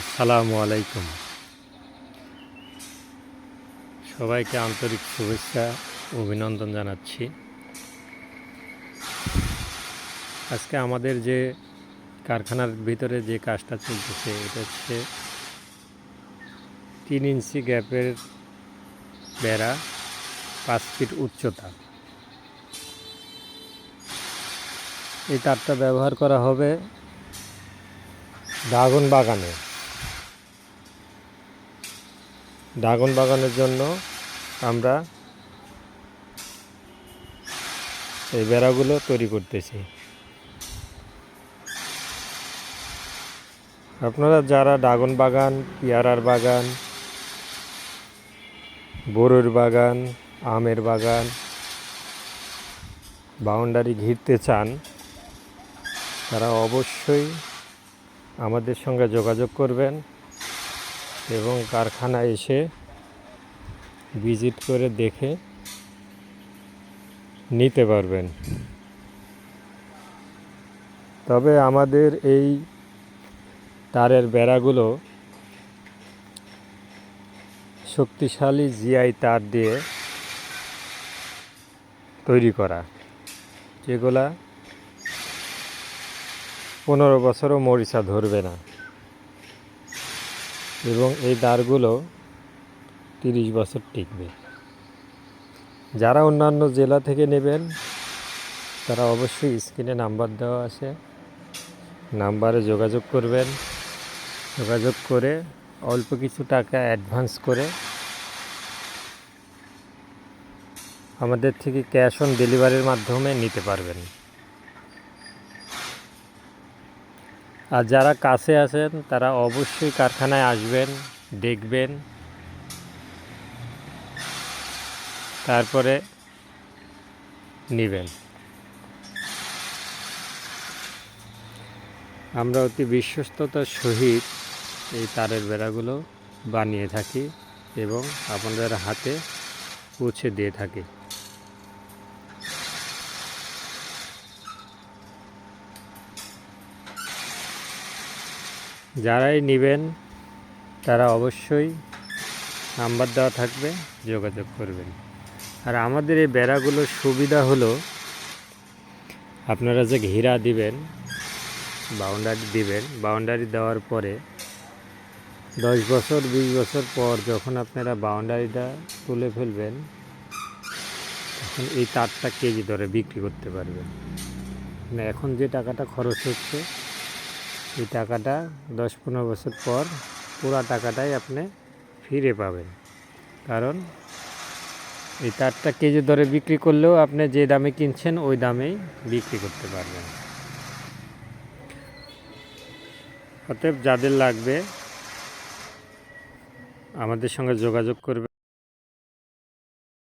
আসসালামু আলাইকুম। সবাইকে আন্তরিক শুভেচ্ছা অভিনন্দন জানাচ্ছি। আজকে আমাদের যে কারখানার ভিতরে যে কাজটা চলতেছে এটা হচ্ছে 3 ইঞ্চি গ্যাপের বেড়া, 5 ফিট উচ্চতা। এই তারটা ব্যবহার করা হবে ড্রাগন বাগানের জন্য আমরা এই বেড়াগুলো তৈরি করতেছি। আপনারা যারা ড্রাগন বাগান, পেয়ারার বাগান, বড়ুর বাগান, আমের বাগান, বাউন্ডারি ঘিরতে চান তারা অবশ্যই আমাদের সঙ্গে যোগাযোগ করবেন এবং কারখানায় এসে ভিজিট করে দেখে নিতে পারবেন। তবে আমাদের এই তারের বেড়াগুলো শক্তিশালী জিআই তার দিয়ে তৈরি করা, যেগুলা 15 বছরও মরিচা ধরবে না, এবং এই তারগুলো 30 বছর টিকবে। যারা অন্যান্য জেলা থেকে নেবেন তারা অবশ্যই স্ক্রিনে নাম্বার দেওয়া আছে, নাম্বারে যোগাযোগ করবেন। যোগাযোগ করে অল্প কিছু টাকা অ্যাডভান্স করে আমাদের থেকে ক্যাশ অন ডেলিভারির মাধ্যমে নিতে পারবেন। আর যারা কাছে আছেন তারা অবশ্যই কারখানায় আসবেন, দেখবেন, তারপরে নেবেন। আমরা অতি বিশ্বস্ততার সহিত এই তারের বেড়াগুলো বানিয়ে থাকি এবং আপনাদের হাতে পৌঁছে দিয়ে থাকি। যারাই নেবেন তারা অবশ্যই নাম্বার দেওয়া থাকবে, যোগাযোগ করবেন। আর আমাদের এই বেড়াগুলোর সুবিধা হলো আপনারা যে ঘেরা দিবেন, বাউন্ডারি দেওয়ার পরে 10 বছর 20 বছর পর যখন আপনারা বাউন্ডারিটা তুলে ফেলবেন তখন এই তারটা কেজি দরে বিক্রি করতে পারবেন। মানে এখন যে টাকাটা খরচ হচ্ছে এই টাকাটা 10-15 বছর পর পুরো টাকাটাই আপনি ফিরে পাবেন। কারণ এই তারটা কেজি দরে বিক্রি করলেও আপনি যে দামে কিনছেন ওই দামেই বিক্রি করতে পারবেন। অতএব যাদের লাগবে আমাদের সঙ্গে যোগাযোগ করবে।